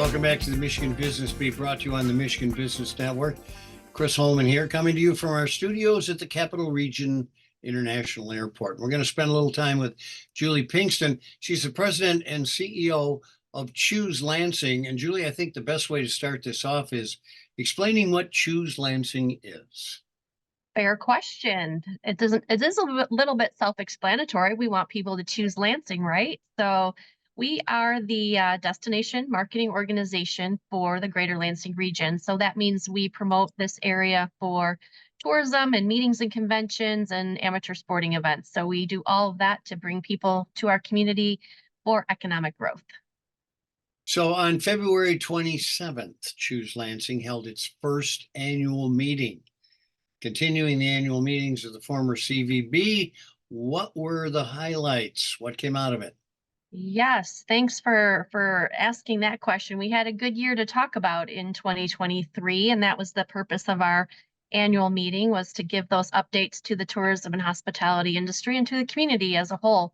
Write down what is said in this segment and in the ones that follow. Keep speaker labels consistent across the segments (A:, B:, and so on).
A: Welcome back to the Michigan Business Beat, brought to you on the Michigan Business Network. Chris Holman here, coming to you from our studios at the Capital Region International Airport. We're going to spend a little time with Julie Pingston. She's the president and CEO of Choose Lansing. And Julie, I think the best way to start this off is explaining what Choose Lansing is.
B: Fair question. It is a little bit self-explanatory. We want people to choose Lansing, right? So we are the destination marketing organization for the Greater Lansing region. So that means we promote this area for tourism and meetings and conventions and amateur sporting events. So we do all of that to bring people to our community for economic growth.
A: So on February 27th, Choose Lansing held its first annual meeting. Continuing the annual meetings of the former CVB, what were the highlights? What came out of it?
B: Yes, thanks for asking that question. We had a good year to talk about in 2023, and that was the purpose of our annual meeting, was to give those updates to the tourism and hospitality industry and to the community as a whole.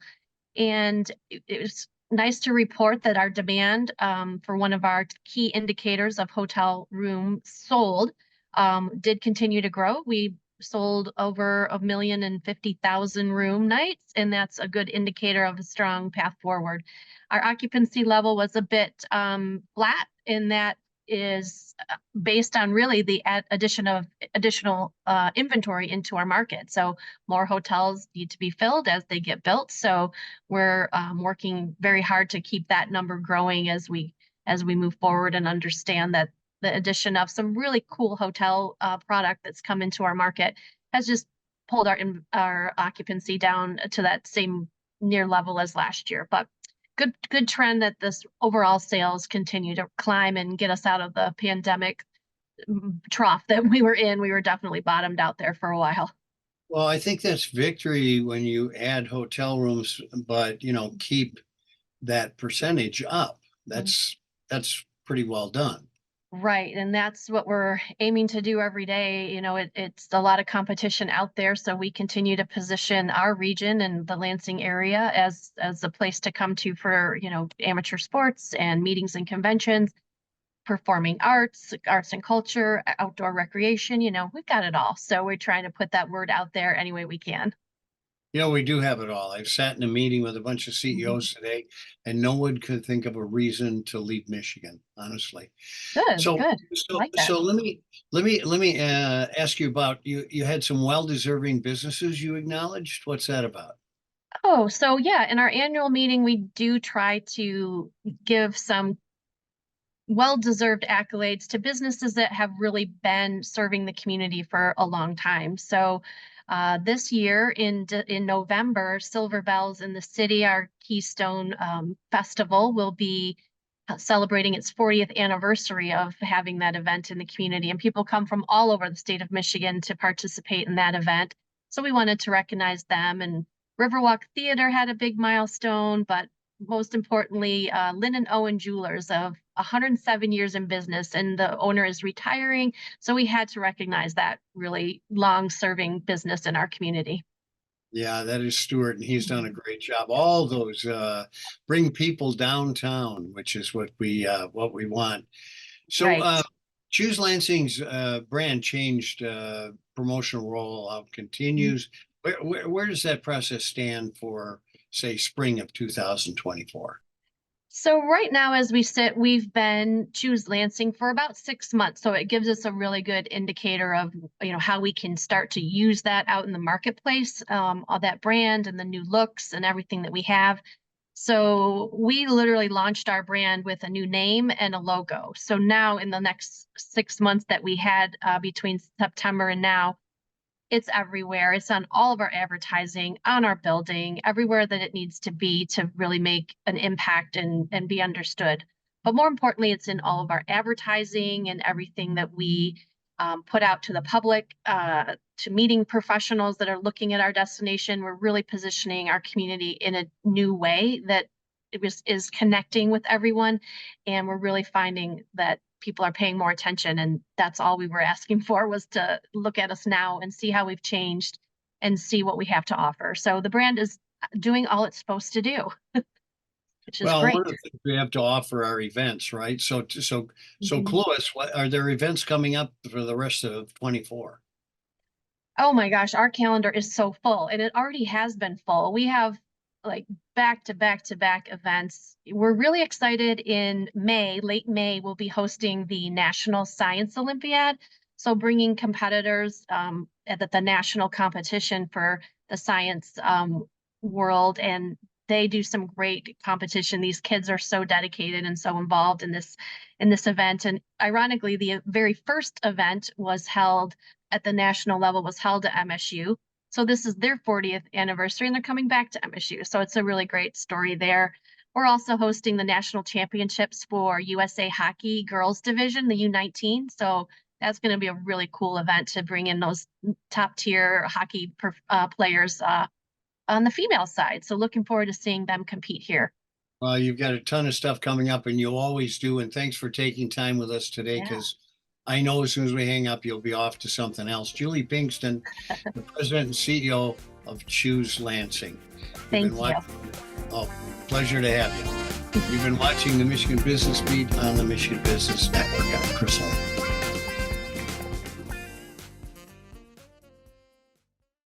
B: And it was nice to report that our demand for one of our key indicators of hotel room sold did continue to grow. We sold over 1,050,000 room nights, and that's a good indicator of a strong path forward. Our occupancy level was a bit flat, and that is based on really the addition of additional inventory into our market. So more hotels need to be filled as they get built. So we're working very hard to keep that number growing as we move forward, and understand that the addition of some really cool hotel product that's come into our market has just pulled our occupancy down to that same near level as last year. But good trend that this overall sales continue to climb and get us out of the pandemic trough that we were in. We were definitely bottomed out there for a while.
A: Well, I think that's victory when you add hotel rooms, but keep that percentage up. That's pretty well done.
B: Right. And that's what we're aiming to do every day. It's a lot of competition out there. So we continue to position our region and the Lansing area as a place to come to for, amateur sports and meetings and conventions, performing arts and culture, outdoor recreation. We've got it all. So we're trying to put that word out there any way we can.
A: We do have it all. I've sat in a meeting with a bunch of CEOs today, and no one could think of a reason to leave Michigan, honestly.
B: Good.
A: So,
B: I
A: so,
B: like that.
A: so let me ask you about you. You had some well-deserving businesses you acknowledged. What's that about?
B: Oh, so yeah, in our annual meeting, we do try to give some well-deserved accolades to businesses that have really been serving the community for a long time. So this year in November, Silver Bells in the City, our Keystone Festival, will be celebrating its 40th anniversary of having that event in the community. And people come from all over the state of Michigan to participate in that event. So we wanted to recognize them. And Riverwalk Theater had a big milestone, but most importantly, Lynn and Owen Jewelers of 107 years in business, and the owner is retiring. So we had to recognize that really long-serving business in our community.
A: Yeah, that is Stuart, and he's done a great job. All those bring people downtown, which is what we want. So,
B: Right.
A: Choose Lansing's brand changed. Promotional rollout continues. Where does that process stand for, say, spring of 2024?
B: So right now, as we sit, we've been Choose Lansing for about 6 months. So it gives us a really good indicator of, how we can start to use that out in the marketplace, all that brand and the new looks and everything that we have. So we literally launched our brand with a new name and a logo. So now in the next 6 months that we had between September and now, it's everywhere. It's on all of our advertising, on our building, everywhere that it needs to be to really make an impact and be understood. But more importantly, it's in all of our advertising and everything that we put out to the public, to meeting professionals that are looking at our destination. We're really positioning our community in a new way that is connecting with everyone. And we're really finding that people are paying more attention, and that's all we were asking for, was to look at us now and see how we've changed and see what we have to offer. So the brand is doing all it's supposed to do. which is
A: Well,
B: great.
A: one of the things we have to offer are events, right? So
B: Mhm.
A: Clovis, what are there events coming up for the rest of 24?
B: Oh my gosh, our calendar is so full, and it already has been full. We have like back to back to back events. We're really excited in May, late May, we'll be hosting the National Science Olympiad. So bringing competitors at the national competition for the science world, and they do some great competition. These kids are so dedicated and so involved in this event. And ironically, the very first event was held at the national level was held at MSU. So this is their 40th anniversary and they're coming back to MSU. So it's a really great story there. We're also hosting the national championships for USA Hockey Girls Division, the U19. So that's going to be a really cool event to bring in those top tier hockey players on the female side. So looking forward to seeing them compete here.
A: Well, you've got a ton of stuff coming up and you always do. And thanks for taking time with us today,
B: Yeah.
A: because I know as soon as we hang up, you'll be off to something else. Julie Pingston, the president and CEO of Choose Lansing.
B: Thank you.
A: Oh, pleasure to have you. You've been watching the Michigan Business Beat on the Michigan Business Network. I'm Chris Holman.